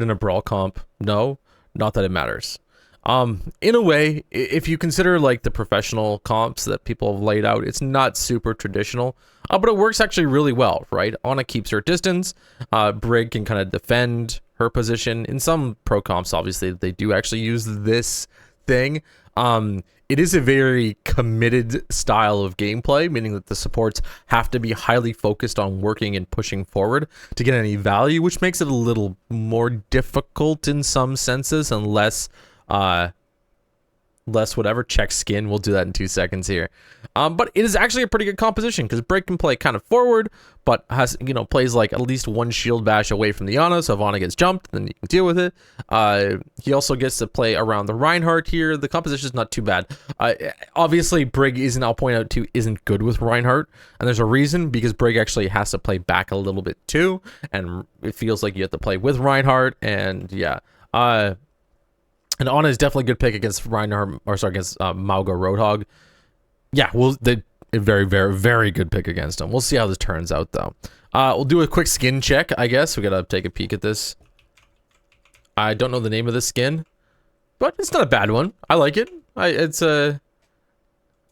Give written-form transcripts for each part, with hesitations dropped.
in a brawl comp? No, not that it matters. In a way, if you consider like the professional comps that people have laid out, it's not super traditional, but it works actually really well, right? Ana keeps her distance. Brig can kind of defend her position. In some pro comps, obviously, they do actually use this thing. It is a very committed style of gameplay, meaning that the supports have to be highly focused on working and pushing forward to get any value, which makes it a little more difficult in some senses, and less whatever. Check skin, we'll do that in 2 seconds here. But it is actually a pretty good composition because Brig can play kind of forward, but has, you know, plays like at least one shield bash away from the Ana, so if Ana gets jumped, then you can deal with it. He also gets to play around the Reinhardt here. The composition is not too bad. Obviously, Brig isn't, I'll point out too, isn't good with Reinhardt, and there's a reason, because Brig actually has to play back a little bit too, and it feels like you have to play with Reinhardt, and yeah. And Ana is definitely a good pick against Reinhardt, or sorry, against Mauga Roadhog. Yeah, they a very, very, very good pick against him. We'll see how this turns out, though. We'll do a quick skin check, I guess. We gotta take a peek at this. I don't know the name of this skin, but it's not a bad one. I like it. I don't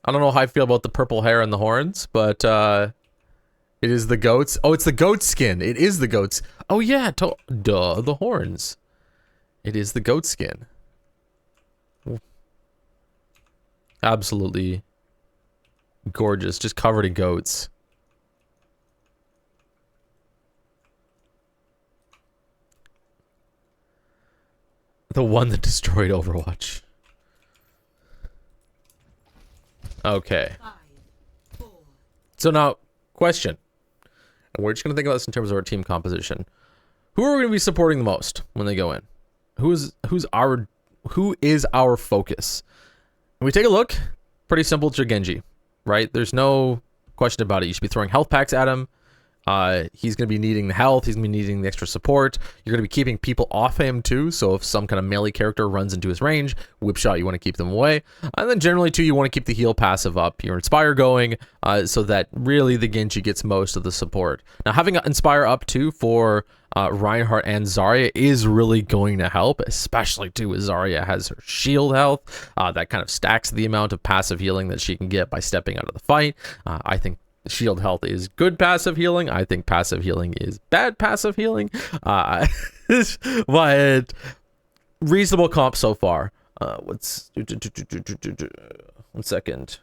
know how I feel about the purple hair and the horns, but it is the goats. Oh, it's the goat skin. It is the goats. Oh yeah, duh, the horns. It is the goat skin. Absolutely gorgeous, just covered in goats. The one that destroyed Overwatch. Okay. So now, question. And we're just going to think about this in terms of our team composition. Who are we going to be supporting the most when they go in? Who is our focus? When we take a look, pretty simple, it's your Genji, right? There's no question about it. You should be throwing health packs at him. He's going to be needing the health. He's going to be needing the extra support. You're going to be keeping people off him too. So if some kind of melee character runs into his range, whip shot, you want to keep them away. And then generally too, you want to keep the heal passive up, your Inspire going, so that really the Genji gets most of the support. Now having Inspire up too for Reinhardt and Zarya is really going to help, especially too as Zarya has her shield health. That kind of stacks the amount of passive healing that she can get by stepping out of the fight. I think shield health is good passive healing. I think passive healing is bad passive healing. But reasonable comp so far. One second.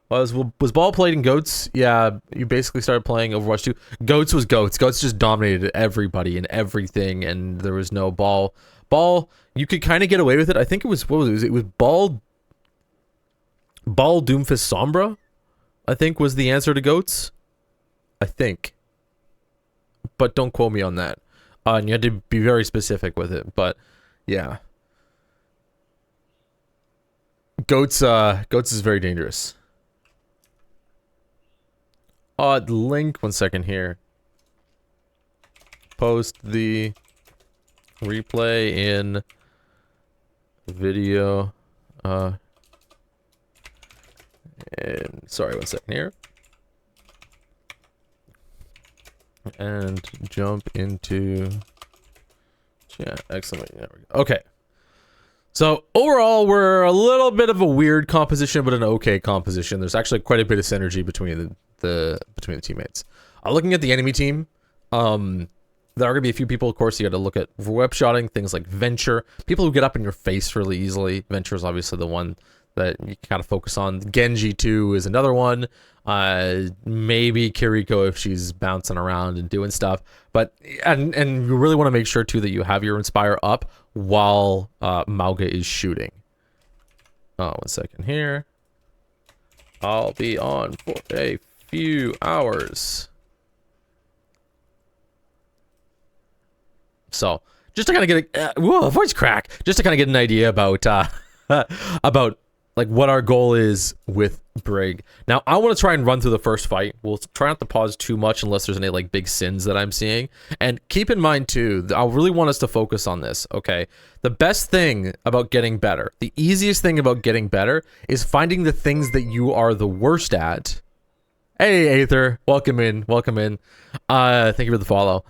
Was Ball played in Goats? Yeah, you basically started playing Overwatch 2. Goats was Goats. Goats just dominated everybody and everything, and there was no Ball. Ball, you could kind of get away with it. I think it was, what was it? It was Ball Doomfist Sombra, I think, was the answer to Goats. I think. But don't quote me on that. And you had to be very specific with it, but yeah. Goats is very dangerous. Link, 1 second here. Post the replay in video. And sorry, 1 second here. And jump into chat. Excellent. There we go. Okay. So overall, we're a little bit of a weird composition, but an okay composition. There's actually quite a bit of synergy between the teammates. Looking at the enemy team, there are gonna be a few people. Of course, you got to look at web shotting, things like Venture, people who get up in your face really easily. Venture is obviously the one that you kind of focus on. Genji too is another one. Maybe Kiriko if she's bouncing around and doing stuff. But and you really want to make sure too that you have your Inspire up while Mauga is shooting. 1 second here. I'll be on for a few hours. So just to kind of get a voice crack, just to kind of get an idea about about like what our goal is with Brig. Now I want to try and run through the first fight. We'll try not to pause too much unless there's any like big sins that I'm seeing. And keep in mind too, I really want us to focus on this, okay? The best thing about getting better, the easiest thing about getting better is finding the things that you are the worst at. Hey Aether, welcome in, welcome in. Thank you for the follow.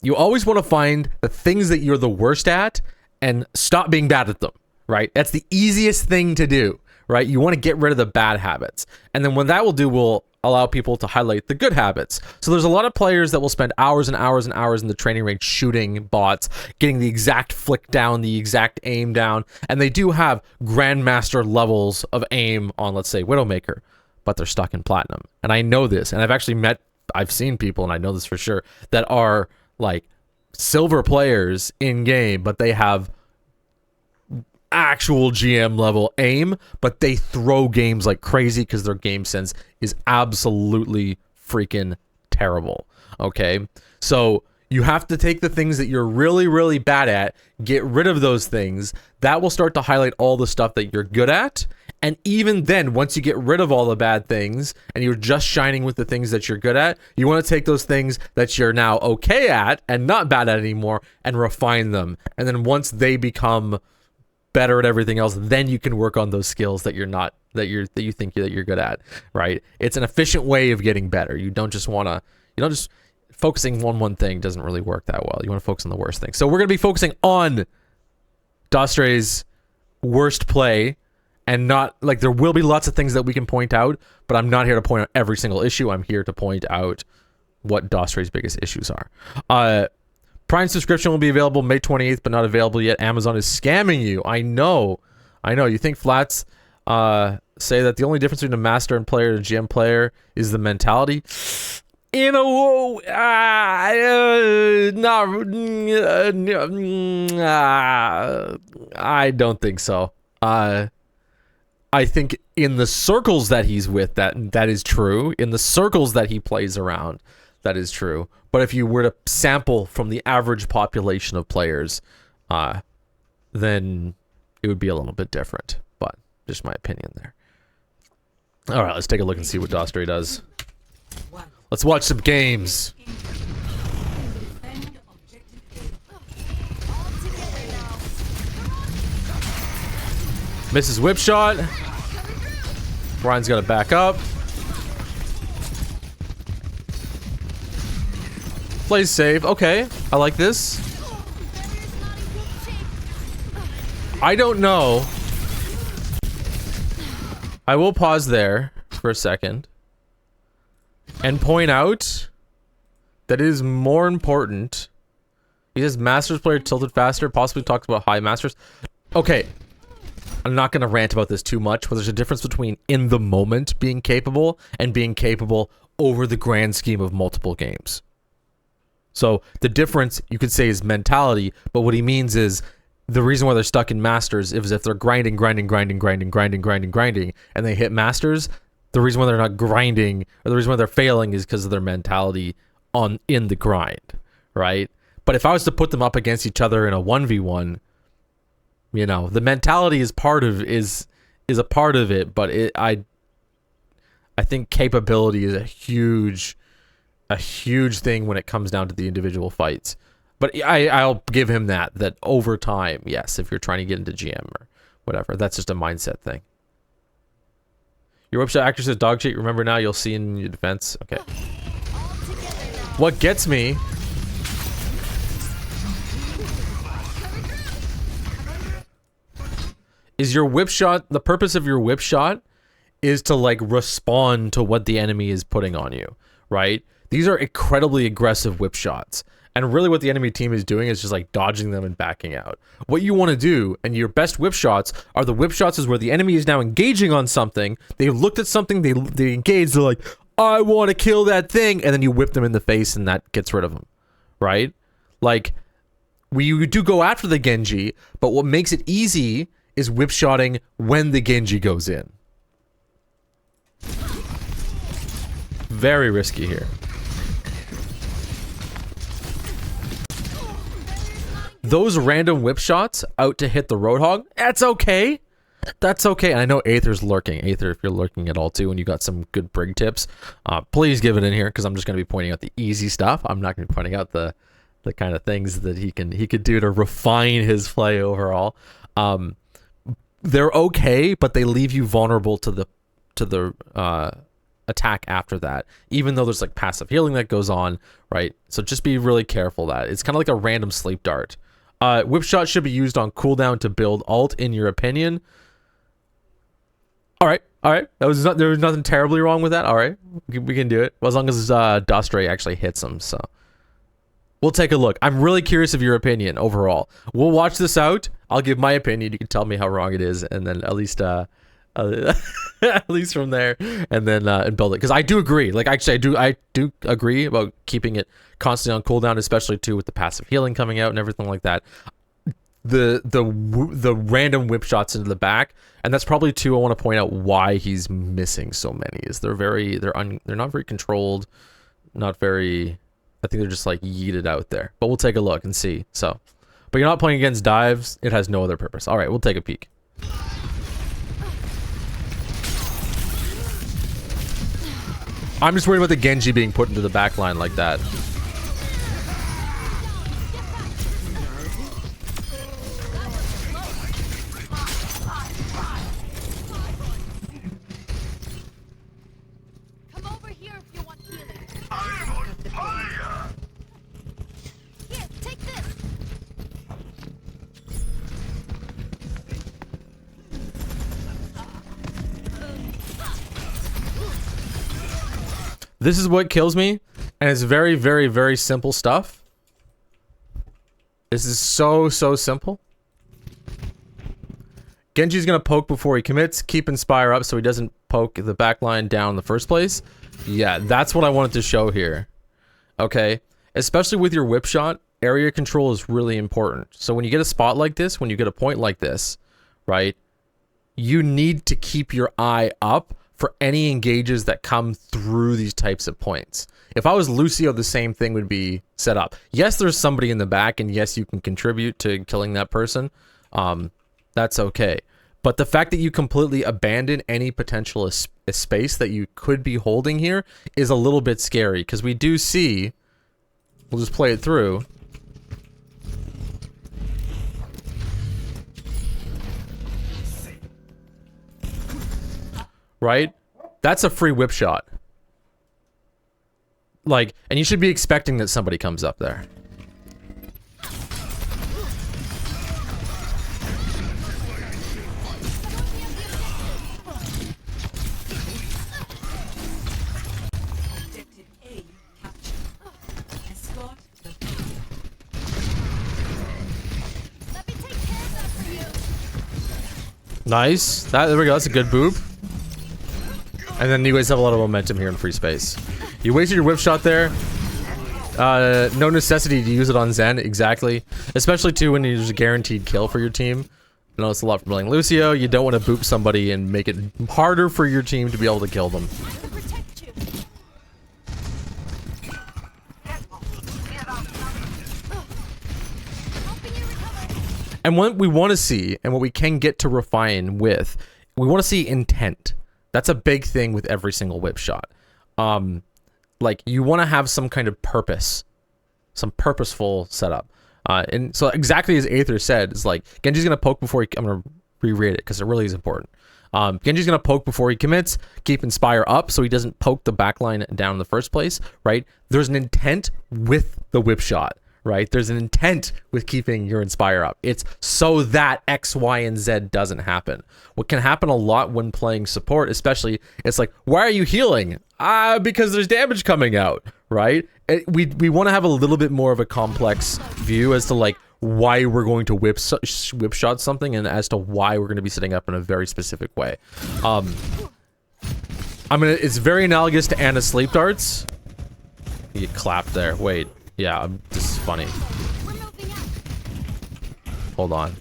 You always want to find the things that you're the worst at and stop being bad at them, right? That's the easiest thing to do, right? You want to get rid of the bad habits. And then what that will allow people to highlight the good habits. So there's a lot of players that will spend hours and hours and hours in the training range shooting bots, getting the exact flick down, the exact aim down, and they do have grandmaster levels of aim on, let's say, Widowmaker, but they're stuck in platinum. And I know this, and I've seen people, and I know this for sure, that are like silver players in game, but they have actual GM level aim, but they throw games like crazy because their game sense is absolutely freaking terrible. Okay, so you have to take the things that you're really, really bad at, get rid of those things. That will start to highlight all the stuff that you're good at. And even then, once you get rid of all the bad things and you're just shining with the things that you're good at, you want to take those things that you're now okay at and not bad at anymore and refine them. And then once they become better at everything else, then you can work on those skills that you're not, that you think that you're good at, right? It's an efficient way of getting better. You don't just focusing on one thing doesn't really work that well. You want to focus on the worst thing. So we're going to be focusing on Dostre's worst play. And not, like, there will be lots of things that we can point out, but I'm not here to point out every single issue. I'm here to point out what Dostre's biggest issues are. Prime subscription will be available May 28th, but not available yet. Amazon is scamming you. I know. You think flats say that the only difference between a master and player and a GM player is the mentality? I don't think so. I think in the circles that he's with, that is true. In the circles that he plays around, that is true. But if you were to sample from the average population of players, then it would be a little bit different. But just my opinion there. All right, let's take a look and see what Dostre does. Let's watch some games. Misses whip shot. Ryan's got to back up. Plays safe. Okay, I like this. I don't know. I will pause there for a second and point out that it is more important. He says Masters player tilted faster, possibly talks about high Masters. Okay. I'm not going to rant about this too much, but there's a difference between in the moment being capable and being capable over the grand scheme of multiple games. So the difference, you could say, is mentality, but what he means is the reason why they're stuck in Masters is if they're grinding, and they hit Masters, the reason why they're not grinding, or the reason why they're failing is because of their mentality in the grind, right? But if I was to put them up against each other in a 1v1, you know, the mentality is a part of it, but I think capability is a huge thing when it comes down to the individual fights. But I'll give him that over time, yes, if you're trying to get into GM or whatever, that's just a mindset thing. Your whip shot accuracy is dog shit. Remember now, you'll see in your defense. Okay. What gets me is your whip shot. The purpose of your whip shot is to like respond to what the enemy is putting on you, right? These are incredibly aggressive whip shots. And really what the enemy team is doing is just like dodging them and backing out. What you want to do, and your best whip shots are the whip shots is where the enemy is now engaging on something. They looked at something, they engaged, they're like, I want to kill that thing. And then you whip them in the face and that gets rid of them, right? Like, we do go after the Genji, but what makes it easy is whip shotting when the Genji goes in. Very risky here. Those random whip shots out to hit the Roadhog, that's okay. That's okay. And I know Aether's lurking. Aether, if you're lurking at all too, and you got some good Brig tips, please give it in here, because I'm just going to be pointing out the easy stuff. I'm not going to be pointing out the kind of things that he could do to refine his play overall. They're okay, but they leave you vulnerable to the attack after that, even though there's like passive healing that goes on, right? So just be really careful that it's kind of like a random sleep dart. Whip shot should be used on cooldown to build ult, in your opinion. All right. There was nothing terribly wrong with that. All right, we can do it, well, as long as Dust Ray actually hits him. So we'll take a look. I'm really curious of your opinion overall. We'll watch this out. I'll give my opinion. You can tell me how wrong it is, and then at least at least from there, and then and build it. Because I do agree. Like actually, I do agree about keeping it constantly on cooldown, especially too with the passive healing coming out and everything like that. The random whip shots into the back, and that's probably too, I want to point out why he's missing so many, is they're not very controlled, not very, I think they're just like yeeted out there. But we'll take a look and see. So, but you're not playing against dives, it has no other purpose. All right, we'll take a peek. I'm just worried about the Genji being put into the back line like that. This is what kills me, and it's very, very, very simple stuff. This is so simple. Genji's gonna poke before he commits, keep Inspire up so he doesn't poke the backline down in the first place. Yeah, that's what I wanted to show here. Okay, especially with your whip shot, area control is really important. So when you get a spot like this, when you get a point like this, right, you need to keep your eye up for any engages that come through these types of points. If I was Lucio, the same thing would be set up. Yes, there's somebody in the back, and yes, you can contribute to killing that person. That's okay. But the fact that you completely abandon any potential space that you could be holding here is a little bit scary, because we do see, we'll just play it through. Right? That's a free whip shot. Like, and you should be expecting that somebody comes up there. Nice. There we go. That's a good boob. And then you guys have a lot of momentum here in free space. You wasted your whip shot there. No necessity to use it on Zen, exactly. Especially too when there's a guaranteed kill for your team. I know it's a lot from playing Lucio. You don't want to boop somebody and make it harder for your team to be able to kill them. And what we want to see, and what we can get to refine with, we want to see intent. That's a big thing with every single whip shot. Like, you want to have some kind of purpose, some purposeful setup. And so exactly as Aether said, it's like, Genji's going to poke before he, I'm going to reread it because it really is important. Genji's going to poke before he commits, keep Inspire up so he doesn't poke the backline down in the first place, right? There's an intent with the whip shot, right? There's an intent with keeping your Inspire up. It's so that X, Y, and Z doesn't happen. What can happen a lot when playing support, especially, it's like, why are you healing? Because there's damage coming out, right? We want to have a little bit more of a complex view as to like why we're going to whip shot something, and as to why we're going to be setting up in a very specific way. It's very analogous to Anna's sleep darts. You get clapped there. Wait. Yeah, this is funny. Hold on.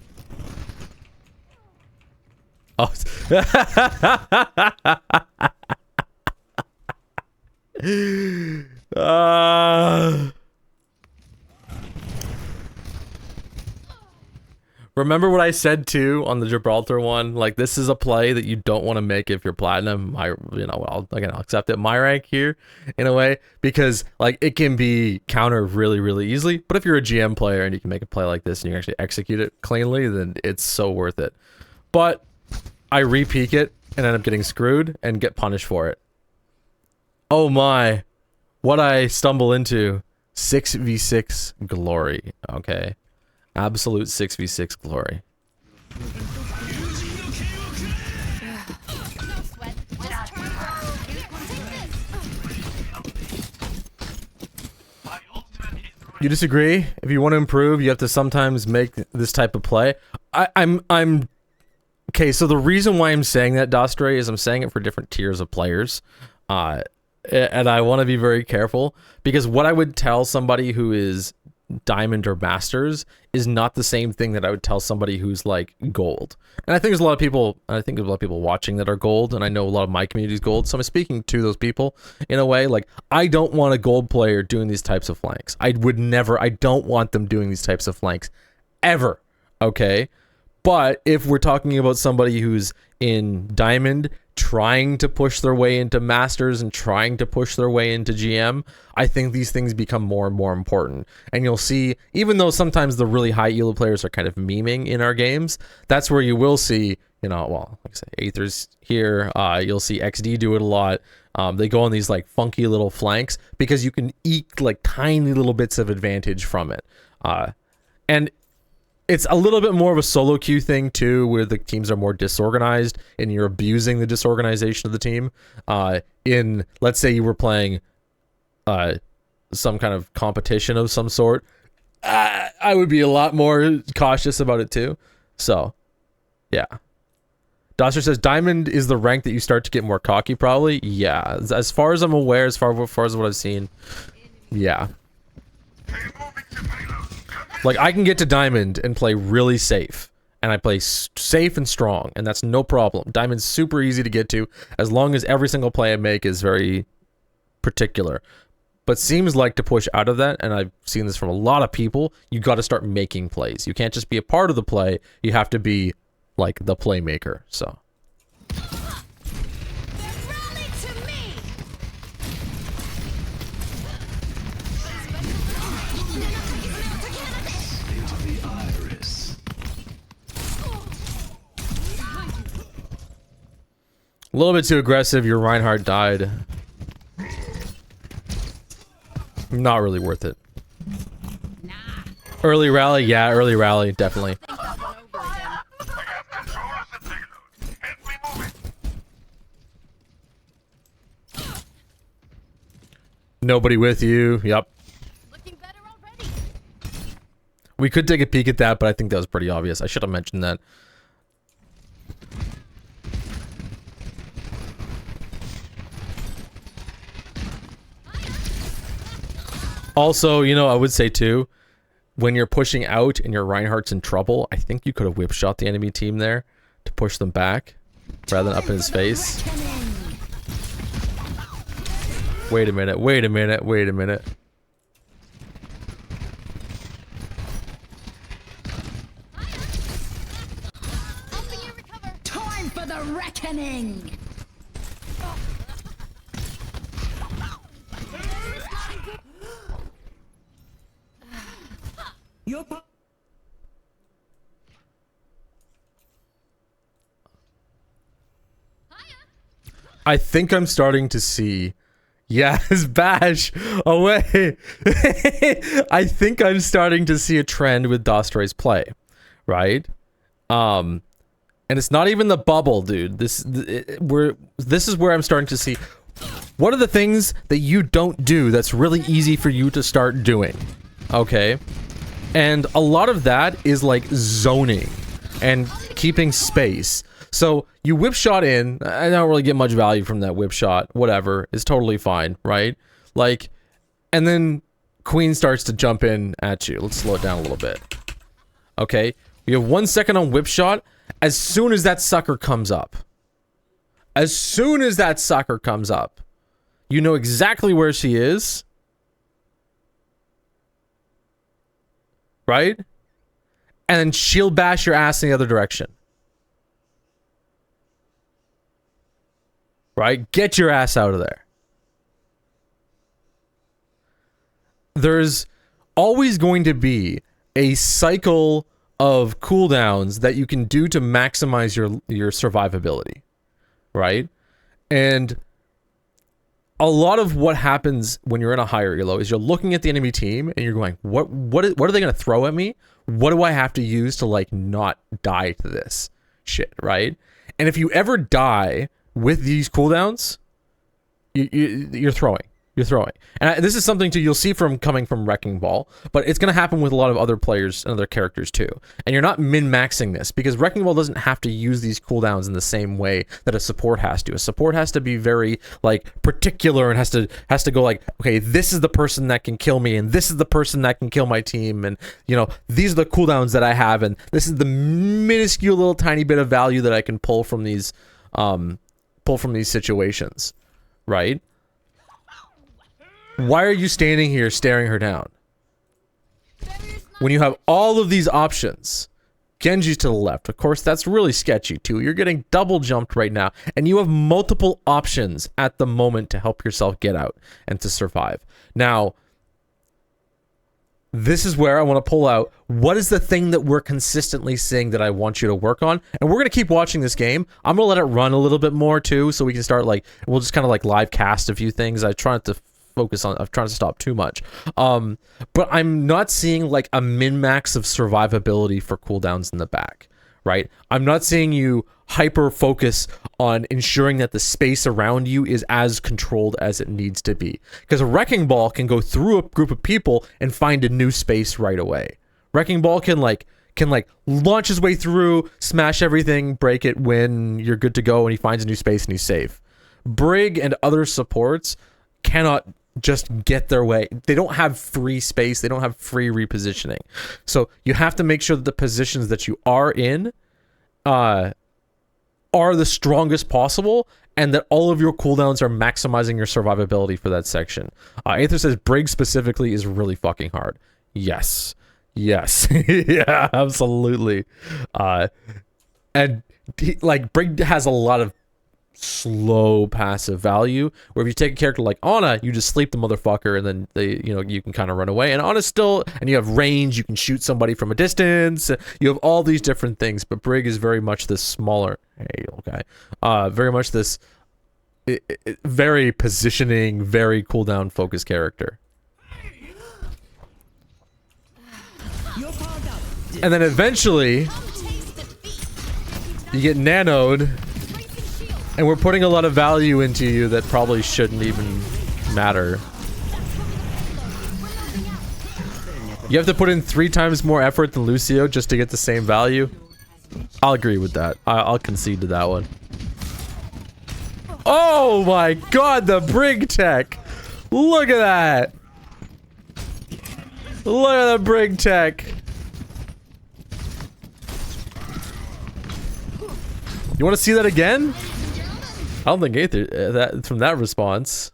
Oh. Remember what I said too on the Gibraltar one? Like, this is a play that you don't want to make if you're platinum. I'll accept it. My rank here, in a way, because like it can be countered really, really easily. But if you're a GM player and you can make a play like this and you can actually execute it cleanly, then it's so worth it. But I re-peek it and end up getting screwed and get punished for it. Oh my. What I stumble into. 6v6 glory. Okay. Absolute 6v6 glory. You disagree? If you want to improve, you have to sometimes make this type of play. I'm okay, so the reason why I'm saying that, Dostray, is I'm saying it for different tiers of players. And I want to be very careful, because what I would tell somebody who is diamond or masters is not the same thing that I would tell somebody who's like gold. And I think there's a lot of people, watching that are gold, and I know a lot of my community is gold, so I'm speaking to those people in a way. Like, I don't want a gold player doing these types of flanks. I don't want them doing these types of flanks ever. Okay? But if we're talking about somebody who's in diamond, trying to push their way into masters and trying to push their way into GM, I think these things become more and more important. And you'll see, even though sometimes the really high elo players are kind of memeing in our games, that's where you will see, you know, well, like I say, Aether's here, you'll see XD do it a lot. They go on these like funky little flanks because you can eke like tiny little bits of advantage from it. And it's a little bit more of a solo queue thing too, where the teams are more disorganized and you're abusing the disorganization of the team. Let's say you were playing some kind of competition of some sort, I would be a lot more cautious about it too. So, yeah. Doster says Diamond is the rank that you start to get more cocky, probably. Yeah, as far as I'm aware, as far as what I've seen, yeah. Like, I can get to Diamond and play really safe, and I play safe and strong, and that's no problem. Diamond's super easy to get to, as long as every single play I make is very particular. But seems like to push out of that, and I've seen this from a lot of people, you got to start making plays. You can't just be a part of the play, you have to be, like, the playmaker, so. A little bit too aggressive, your Reinhardt died. Not really worth it. Early rally, yeah, early rally, definitely. Nobody with you, yep. We could take a peek at that, but I think that was pretty obvious. I should have mentioned that. Also, you know, I would say too, when you're pushing out and your Reinhardt's in trouble, I think you could have whip shot the enemy team there to push them back rather than up in his face. Wait a minute, wait a minute, wait a minute. Time for the reckoning. I think I'm starting to see, yes, bash away. I think I'm starting to see a trend with Dostray's play, right? And it's not even the bubble, dude. This is where I'm starting to see, what are the things that you don't do that's really easy for you to start doing, okay? And a lot of that is like zoning and keeping space. So you whip shot in, I don't really get much value from that whip shot, whatever, it's totally fine, right? Like, and then Queen starts to jump in at you. Let's slow it down a little bit. Okay, you have 1 second on whip shot. As soon as that sucker comes up, you know exactly where she is. Right? And then she'll bash your ass in the other direction. Right? Get your ass out of there. There's always going to be a cycle of cooldowns that you can do to maximize your survivability. Right? And a lot of what happens when you're in a higher elo is you're looking at the enemy team and you're going, what are they going to throw at me? What do I have to use to like not die to this shit, right? And if you ever die with these cooldowns, you're throwing. You're throwing. And this is something too you'll see from coming from Wrecking Ball, but it's going to happen with a lot of other players and other characters too. And you're not min-maxing this because Wrecking Ball doesn't have to use these cooldowns in the same way that a support has to. A support has to be very like particular and has to go like, okay, this is the person that can kill me and this is the person that can kill my team, and you know, these are the cooldowns that I have and this is the minuscule little tiny bit of value that I can pull from these situations, right? Why are you standing here staring her down? When you have all of these options. Genji's to the left. Of course, that's really sketchy too. You're getting double jumped right now. And you have multiple options at the moment to help yourself get out and to survive. Now, this is where I want to pull out what is the thing that we're consistently saying that I want you to work on. And we're going to keep watching this game. I'm going to let it run a little bit more too, so we can start like, we'll just kind of like live cast a few things. I try not to focus on, I'm trying to stop too much. But I'm not seeing like a min-max of survivability for cooldowns in the back, right? I'm not seeing you hyper focus on ensuring that the space around you is as controlled as it needs to be. Because a Wrecking Ball can go through a group of people and find a new space right away. Wrecking Ball can launch his way through, smash everything, break it, win, you're good to go, and he finds a new space and he's safe. Brig and other supports cannot just get their way. They don't have free space. They don't have free repositioning. So you have to make sure that the positions that you are in are the strongest possible, and that all of your cooldowns are maximizing your survivability for that section. Aether says Brig specifically is really fucking hard. Yes. Yes. Yeah, absolutely. And Brig has a lot of slow passive value, where if you take a character like Ana, you just sleep the motherfucker and then you can kind of run away, and Ana's still, and you have range, you can shoot somebody from a distance, you have all these different things. But Brig is very much this smaller, very much this very positioning, very cooldown focused character. And then eventually you get nanoed, and we're putting a lot of value into you that probably shouldn't even matter. You have to put in 3 times more effort than Lucio just to get the same value. I'll agree with that. I'll concede to that one. Oh my god, the Brig tech! Look at that! Look at the Brig tech! You want to see that again? I don't think Aether, that from that response.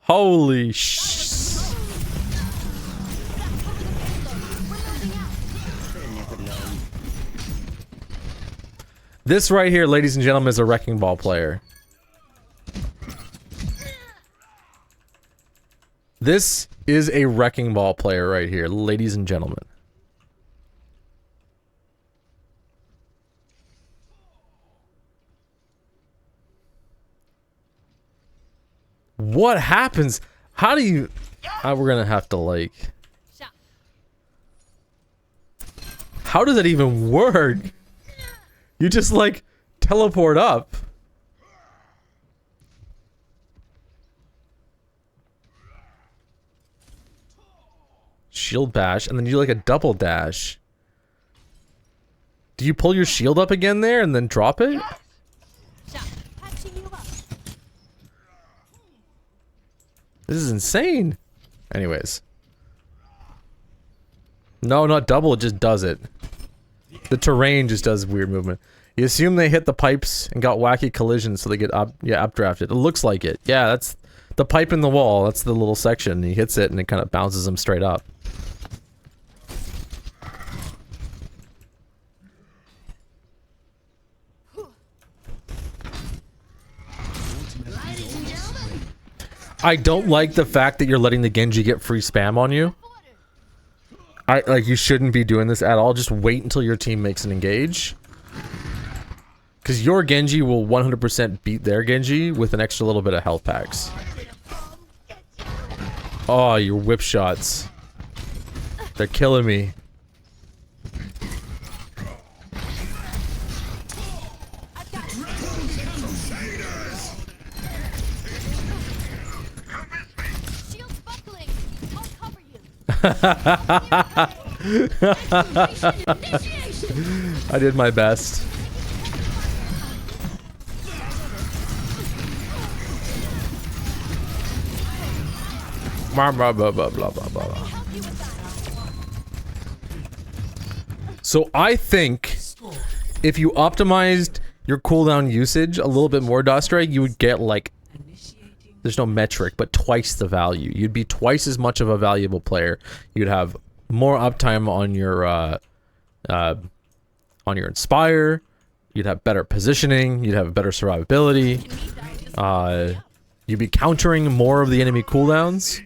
Holy sh! This right here, ladies and gentlemen, is a Wrecking Ball player. This is a Wrecking Ball player right here, ladies and gentlemen. What happens? How do you... we're gonna have to like... How does that even work? You just like teleport up. Shield bash, and then you do like a double dash. Do you pull your shield up again there and then drop it? This is insane. Anyways. No, not double, it just does it. The terrain just does weird movement. You assume they hit the pipes and got wacky collisions, so they get updrafted. It looks like it. Yeah, that's the pipe in the wall. That's the little section. He hits it and it kind of bounces them straight up. I don't like the fact that you're letting the Genji get free spam on you. You shouldn't be doing this at all. Just wait until your team makes an engage. Because your Genji will 100% beat their Genji with an extra little bit of health packs. Oh, your whip shots. They're killing me. I did my best. Blah, blah, blah, blah, blah, blah, blah. So I think if you optimized your cooldown usage a little bit more, Dostray, you would get like, there's no metric, but twice the value. You'd be twice as much of a valuable player. You'd have more uptime on your Inspire. You'd have better positioning. You'd have better survivability. You'd be countering more of the enemy cooldowns.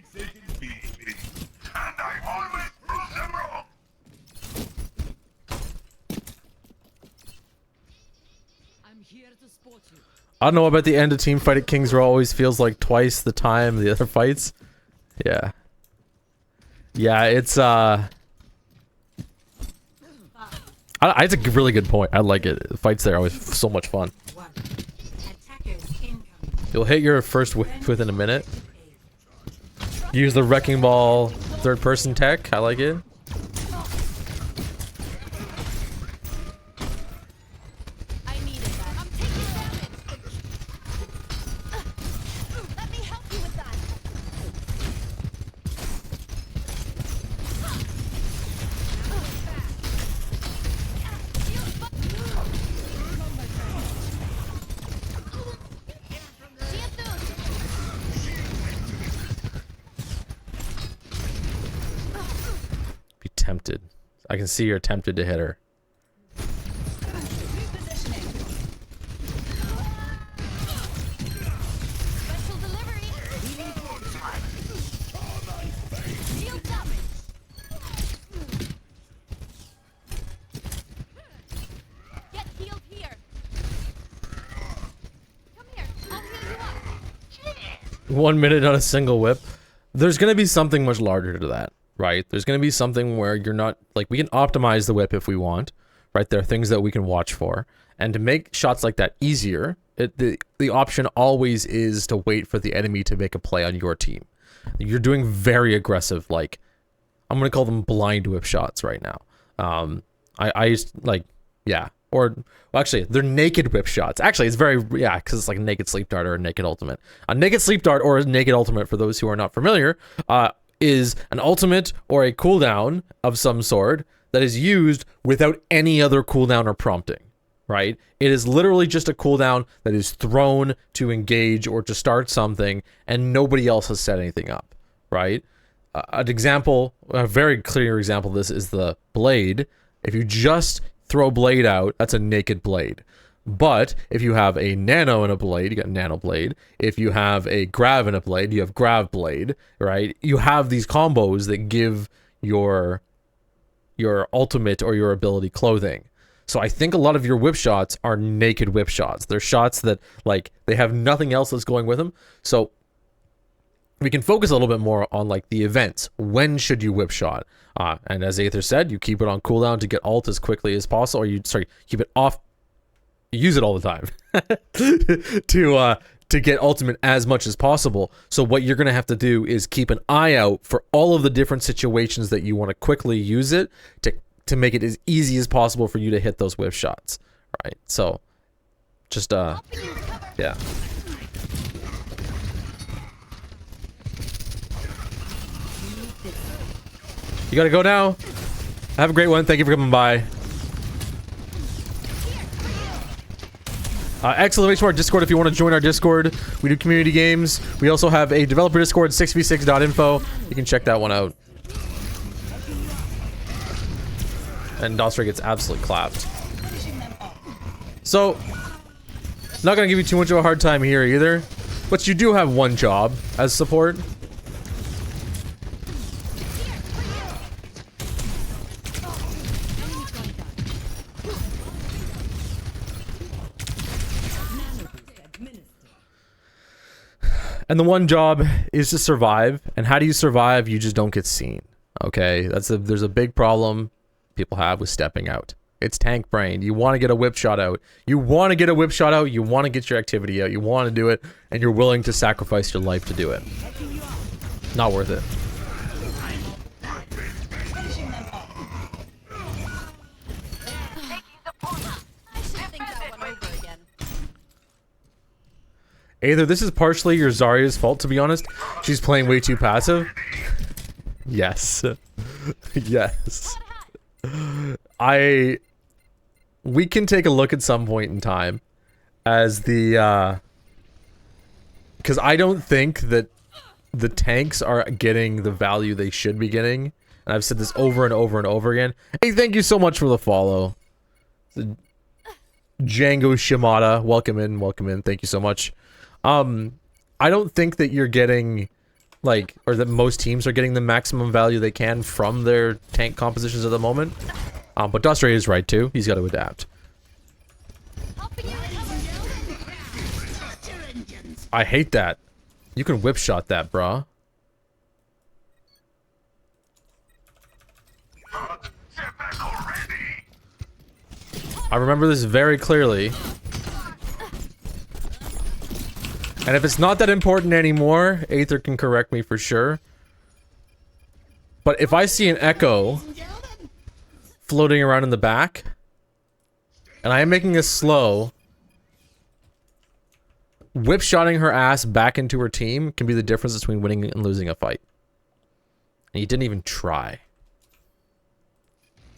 I don't know about the end of team fight at Kings Row. Always feels like twice the time the other fights. Yeah. Yeah, it's it's a really good point. I like it. The fights there are always so much fun. You'll hit your first wave within a minute. Use the Wrecking Ball third person tech. I like it. Tempted. I can see you're tempted to hit her. Get healed here. Come here. I'll heal you up. 1 minute on a single whip. There's gonna be something much larger to that. Right? There's going to be something where you're not, like, we can optimize the whip if we want, right? There are things that we can watch for. And to make shots like that easier, the option always is to wait for the enemy to make a play on your team. You're doing very aggressive, like, I'm going to call them blind whip shots right now. I used, like, yeah. Or, well, actually, they're naked whip shots. Actually, it's very, yeah, because it's like a naked sleep dart or a naked ultimate. A naked sleep dart or a naked ultimate, for those who are not familiar, is an ultimate or a cooldown of some sort that is used without any other cooldown or prompting, right? It is literally just a cooldown that is thrown to engage or to start something, and nobody else has set anything up, right? An example, a very clear example of this is the blade. If you just throw blade out, that's a naked blade. But if you have a nano in a blade, you got nano blade. If you have a grav in a blade, you have grav blade, right? You have these combos that give your ultimate or your ability clothing. So I think a lot of your whip shots are naked whip shots. They're shots that, like, they have nothing else that's going with them. So we can focus a little bit more on, like, the events. When should you whip shot? And as Aether said, you keep it on cooldown to get ult as quickly as possible, or keep it off. Use it all the time to get ultimate as much as possible. So what you're gonna have to do is keep an eye out for all of the different situations that you want to quickly use it to make it as easy as possible for you to hit those whip shots, right? So just yeah. You gotta go now. Have a great one. Thank you for coming by. Exclamation to our Discord if you want to join our Discord. We do community games. We also have a developer Discord, 6v6.info. You can check that one out. And Dostray gets absolutely clapped. So, not going to give you too much of a hard time here either. But you do have one job as support. And the one job is to survive. And how do you survive? You just don't get seen. Okay, there's a big problem people have with stepping out. It's tank brain. You want to get a whip shot out. You want to get a whip shot out. You want to get your activity out. You want to do it, and you're willing to sacrifice your life to do it. Not worth it. Either this is partially your Zarya's fault, to be honest. She's playing way too passive. Yes. Yes. We can take a look at some point in time as the, because I don't think that the tanks are getting the value they should be getting. And I've said this over and over and over again. Hey, thank you so much for the follow. Django Shimada, welcome in, thank you so much. I don't think that you're getting, like, or that most teams are getting the maximum value they can from their tank compositions at the moment. But Dustra is right too. He's got to adapt. I hate that. You can whip shot that, brah. I remember this very clearly. And if it's not that important anymore, Aether can correct me for sure. But if I see an Echo floating around in the back, and I am making a slow, whip-shotting her ass back into her team can be the difference between winning and losing a fight. And you didn't even try.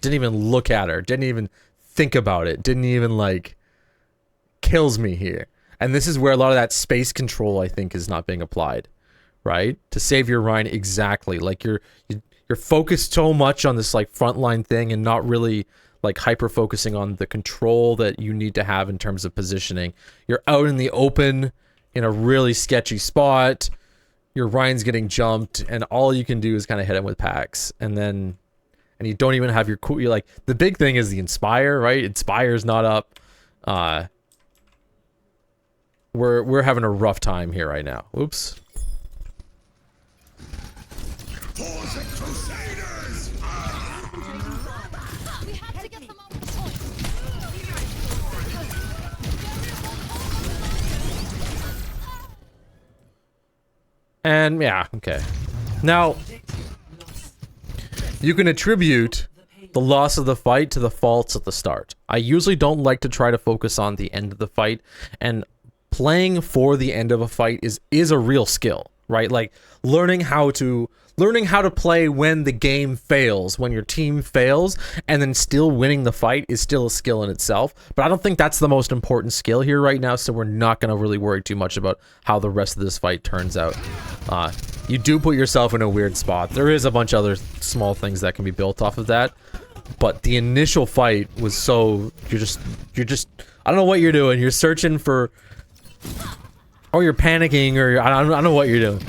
Didn't even look at her. Didn't even think about it. Didn't even, like, kills me here. And this is where a lot of that space control, I think, is not being applied, right? To save your Rhine exactly. Like, you're focused so much on this, like, frontline thing and not really, like, hyper-focusing on the control that you need to have in terms of positioning. You're out in the open in a really sketchy spot. Your Rhine's getting jumped, and all you can do is kind of hit him with packs. And then... And you don't even have your cool... You're like... The big thing is the Inspire, right? Inspire's not up. We're having a rough time here right now. Oops. And yeah, okay. Now, you can attribute the loss of the fight to the faults at the start. I usually don't like to try to focus on the end of the fight, and playing for the end of a fight is a real skill, right? Like learning how to play when the game fails, when your team fails, and then still winning the fight is still a skill in itself. But I don't think that's the most important skill here right now, so we're not going to really worry too much about how the rest of this fight turns out. You do put yourself in a weird spot. There is a bunch of other small things that can be built off of that, but the initial fight was so... You're just... I don't know what you're doing. You're searching for... Or you're panicking, or I don't know what you're doing.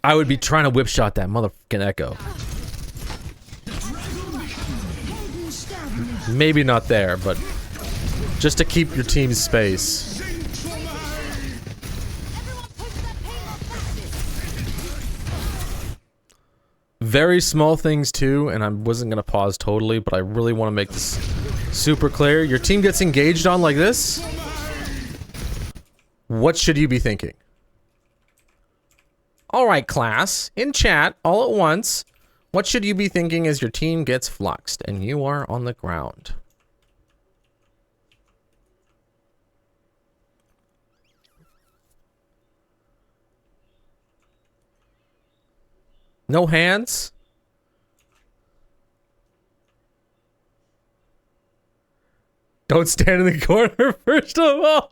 I would be trying to whip shot that motherfucking Echo. Maybe not there, but just to keep your team's space. Very small things too, and I wasn't gonna pause totally, but I really want to make this super clear. Your team gets engaged on like this. What should you be thinking? Alright, class, in chat, all at once, what should you be thinking as your team gets fluxed and you are on the ground? No hands? Don't stand in the corner, first of all.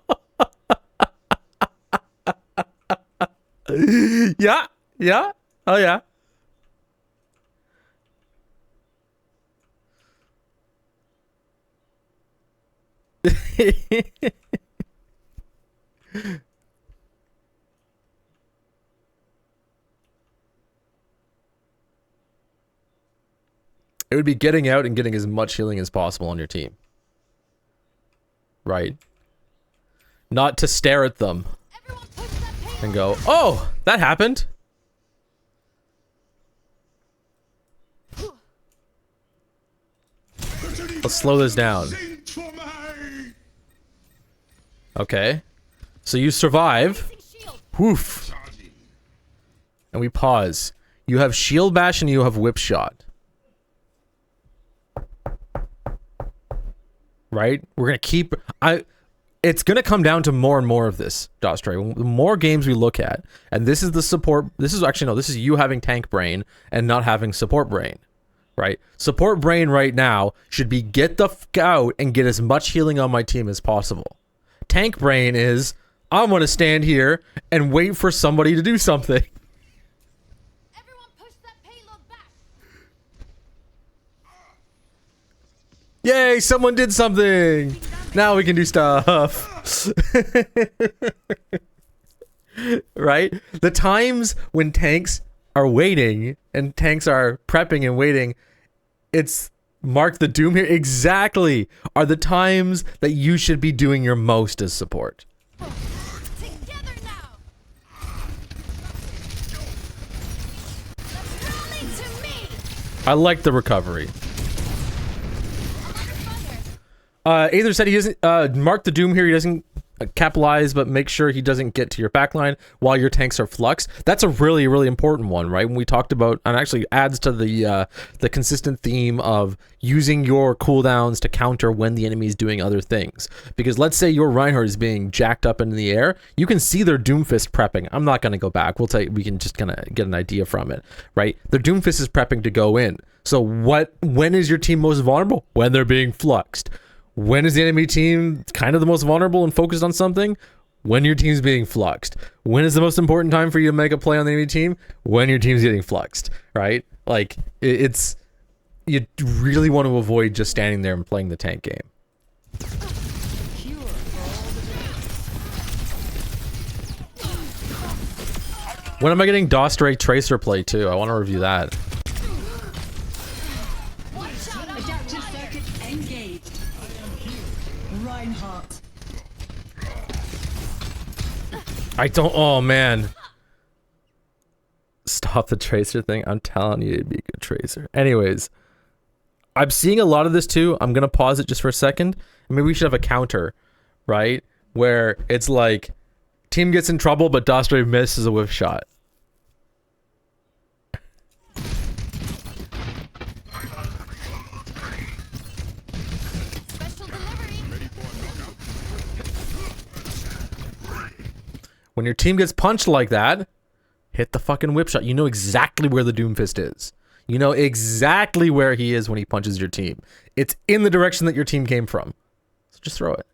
Yeah, yeah, oh yeah. It would be getting out and getting as much healing as possible on your team. Right? Not to stare at them and go, oh, that happened. Let's slow this down. Okay. So you survive. Woof. And we pause. You have shield bash and you have whip shot. Right? We're gonna keep... It's gonna come down to more and more of this, Dostray. The more games we look at, and this is the support... This is actually, no, this is you having tank brain and not having support brain. Right? Support brain right now should be get the f out and get as much healing on my team as possible. Tank brain is, I'm gonna stand here and wait for somebody to do something. Everyone push that payload back. Yay, someone did something! Now we can do stuff. Right? The times when tanks are waiting and tanks are prepping and waiting, it's Mark the Doom here. Exactly! Are the times that you should be doing your most as support. Together now. Rally to me. I like the recovery. Aether said he doesn't, Mark the Doom here, he doesn't capitalize, but make sure he doesn't get to your backline while your tanks are fluxed. That's a really, really important one, right? When we talked about, and actually adds to the consistent theme of using your cooldowns to counter when the enemy is doing other things. Because let's say your Reinhardt is being jacked up into the air, you can see their Doomfist prepping. I'm not going to go back. We can just kind of get an idea from it, right? Their Doomfist is prepping to go in. So when is your team most vulnerable? When they're being fluxed. When is the enemy team kind of the most vulnerable and focused on something? When your team's being fluxed. When is the most important time for you to make a play on the enemy team? When your team's getting fluxed, right? Like, it's... You really want to avoid just standing there and playing the tank game. When am I getting Dostray Tracer play too? I want to review that. Adaptive circuit engaged. Reinhardt. I don't... Oh, man. Stop the Tracer thing. I'm telling you, it'd be a good Tracer. Anyways. I'm seeing a lot of this too. I'm going to pause it just for a second. Maybe we should have a counter, right? Where it's like, team gets in trouble, but Dostray misses a whiff shot. Special delivery. When your team gets punched like that, hit the fucking whip shot. You know exactly where the Doomfist is. You know exactly where he is when he punches your team. It's in the direction that your team came from. So just throw it.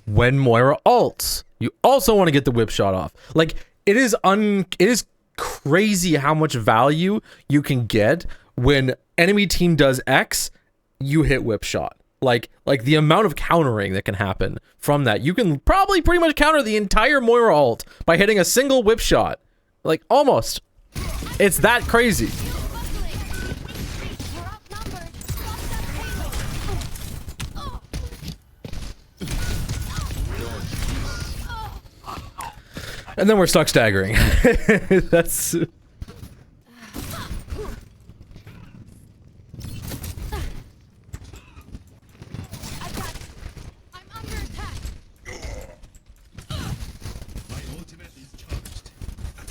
When Moira ults, you also want to get the whip shot off. Like, it is crazy how much value you can get when enemy team does X, you hit whip shot. Like the amount of countering that can happen from that. You can probably pretty much counter the entire Moira ult by hitting a single whip shot. Like, almost. It's that crazy. We're outnumbered. Stop that payload. And then we're stuck staggering. That's... I'm under attack.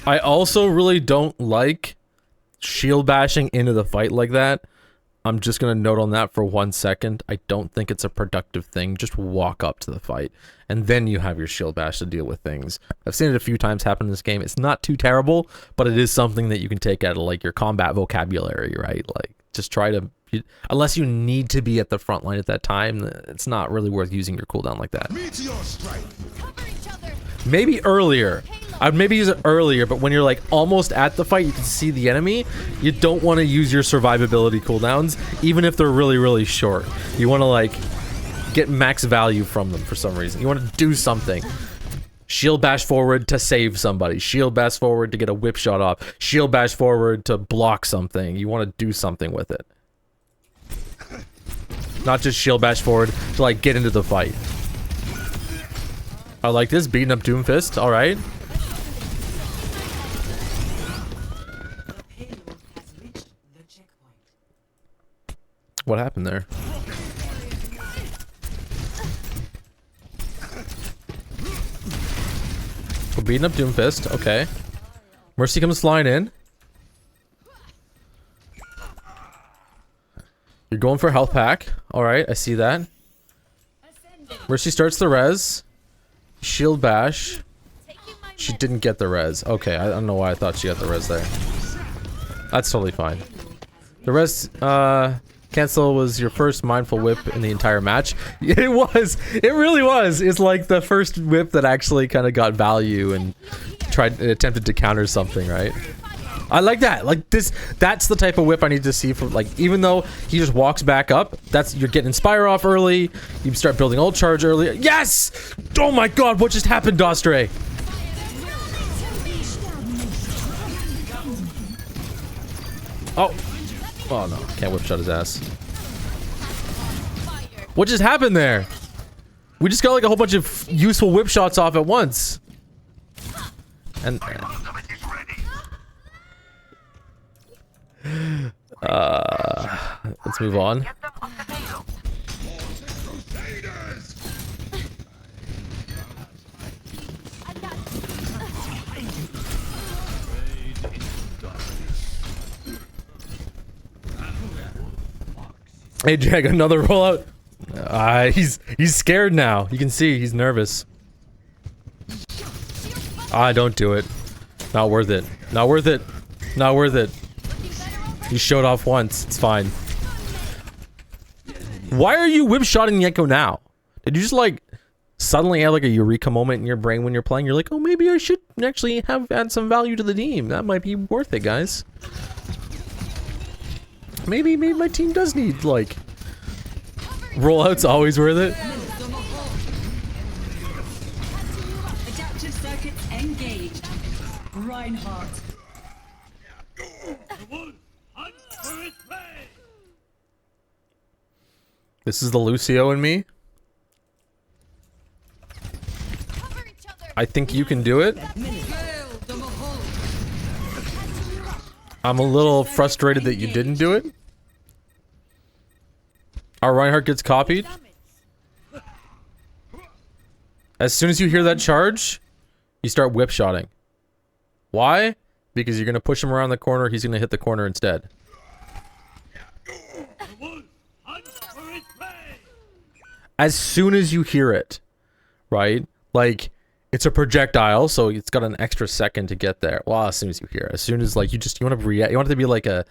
I also really don't like shield bashing into the fight like that. I'm just going to note on that for 1 second. I don't think it's a productive thing. Just walk up to the fight, and then you have your shield bash to deal with things. I've seen it a few times happen in this game. It's not too terrible, but it is something that you can take out of like your combat vocabulary, right? Like, just try to... Unless you need to be at the front line at that time, it's not really worth using your cooldown like that. Cover each other. Maybe earlier. I'd maybe use it earlier, but when you're like almost at the fight, you can see the enemy, you don't want to use your survivability cooldowns, even if they're really, really short. You want to like get max value from them for some reason. You want to do something. Shield bash forward to save somebody. Shield bash forward to get a whip shot off. Shield bash forward to block something. You want to do something with it. Not just shield bash forward to like get into the fight. I like this, beating up Doomfist, alright. What happened there? We're beating up Doomfist, okay. Mercy comes flying in. You're going for a health pack. Alright, I see that. Mercy starts the res. Shield bash. She didn't get the res. Okay, I don't know why I thought she got the res there. That's totally fine. The res, cancel was your first mindful whip in the entire match. It was. It really was. It's like the first whip that actually kind of got value and attempted to counter something, right? I like that. Like this, that's the type of whip I need to see from, like, even though he just walks back up, you're getting Inspire off early, you start building ult charge early. Yes! Oh my god, what just happened, Dostre? Oh. Oh no, can't whip shot his ass. What just happened there? We just got like a whole bunch of useful whip shots off at once. And let's move on. Hey Jag, another rollout. He's scared now. You can see he's nervous. Don't do it. Not worth it. Not worth it. Not worth it. You showed off once. It's fine. Why are you whip-shotting Yenko now? Did you just, like, suddenly have, like, a eureka moment in your brain when you're playing? You're like, oh, maybe I should actually add some value to the team. That might be worth it, guys. Maybe my team does need, like... Rollout's always worth it. Adaptive circuits engaged. Reinhardt. This is the Lucio in me. I think you can do it. I'm a little frustrated that you didn't do it. Our Reinhardt gets copied. As soon as you hear that charge, you start whip-shotting. Why? Because you're going to push him around the corner, he's going to hit the corner instead. As soon as you hear it, right? Like, it's a projectile, so it's got an extra second to get there. Well, as soon as you hear it. As soon as, like, you want to react, you want it to be like an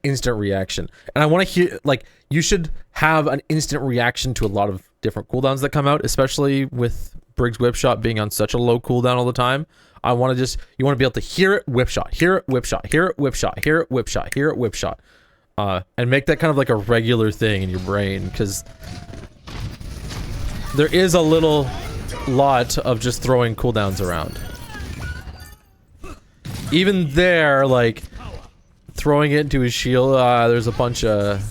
instant reaction. And I want to hear, like, you should have an instant reaction to a lot of different cooldowns that come out, especially with Brig's whip shot being on such a low cooldown all the time. I want to you want to be able to hear it, whip shot, hear it, whip shot, hear it, whip shot, hear it, whip shot, hear it, whip shot. And make that kind of like a regular thing in your brain, because there is a lot of just throwing cooldowns around. Even there, like, throwing it into his shield, there's a bunch of...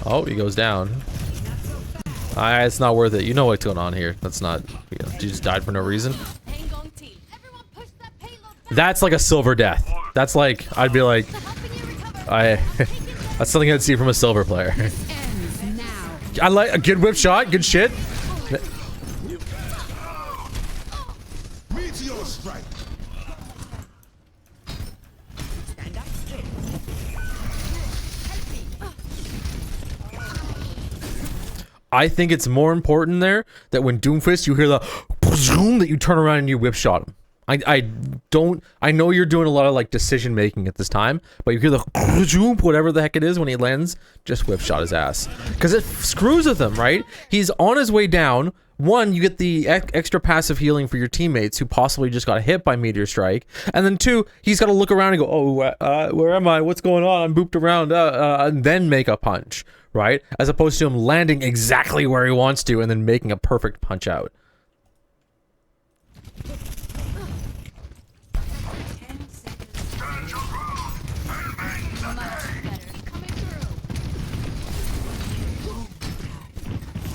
Oh, he goes down. It's not worth it. You know what's going on here. That's not... You know, you just died for no reason. That's like a silver death. That's like... I'd be like... That's something I'd see from a silver player. I like a good whip shot. Good shit. I think it's more important there that when Doomfist you hear the that you turn around and you whip shot him. I know you're doing a lot of like decision making at this time, but you hear the whatever the heck it is when he lands, just whip shot his ass. Because it screws with him, right? He's on his way down, one, you get the extra passive healing for your teammates who possibly just got hit by Meteor Strike, and then two, he's got to look around and go, oh, where am I? What's going on? I'm booped around, and then make a punch, right? As opposed to him landing exactly where he wants to and then making a perfect punch out.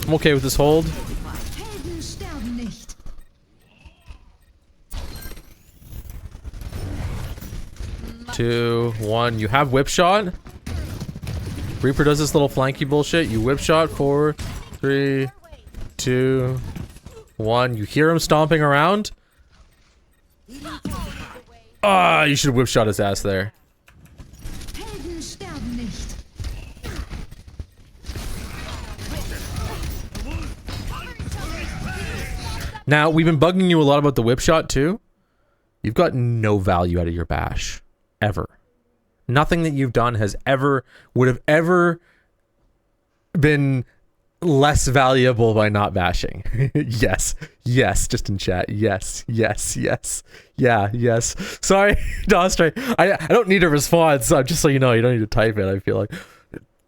I'm okay with this hold. Helden sterben nicht. 2, 1. You have whip shot. Reaper does this little flanky bullshit. You whip shot. 4, 3, 2, 1. You hear him stomping around. Ah, you should have whip shot his ass there. Helden sterben nicht. Now, we've been bugging you a lot about the whip shot too. You've got no value out of your bash. Ever. Nothing that you've done has would have ever been less valuable by not bashing. Yes. Yes. Just in chat. Yes. Yes. Yes. Yeah. Yes. Sorry, Dostrike. I don't need a response. Just so you know, you don't need to type it. I feel like,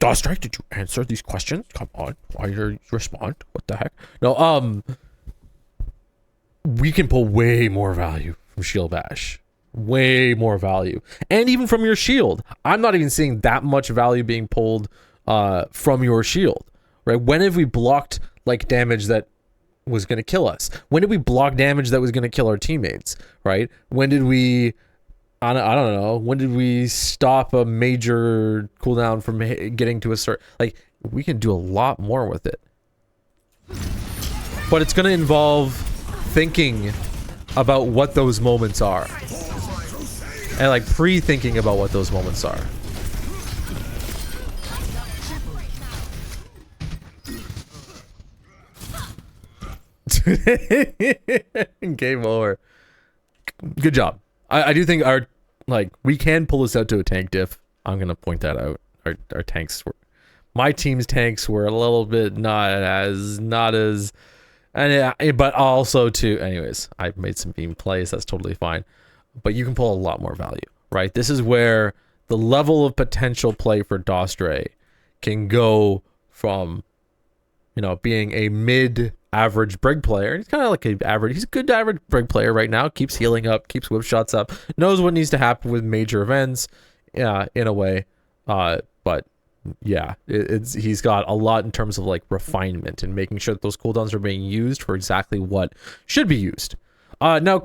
Dostrike, did you answer these questions? Come on. Why you respond? What the heck? No, we can pull way more value from shield bash. Way more value. And even from your shield. I'm not even seeing that much value being pulled from your shield. Right? When have we blocked like damage that was going to kill us? When did we block damage that was going to kill our teammates? Right? When did we I don't know. When did we stop a major cooldown from getting to a certain, like, we can do a lot more with it. But it's going to involve thinking about what those moments are. And like pre-thinking about what those moments are. Game over. Good job. I do think our, like, we can pull this out to a tank diff. I'm gonna point that out. Our tanks were, my team's tanks were a little bit not as and but also too, anyways, I've made some beam plays, that's totally fine. But you can pull a lot more value, right? This is where the level of potential play for Dostray can go from, you know, being a mid-average Brig player. He's kind of like he's a good average Brig player right now. Keeps healing up, keeps whip shots up, knows what needs to happen with major events, in a way. But yeah, he's got a lot in terms of like refinement and making sure that those cooldowns are being used for exactly what should be used. Now,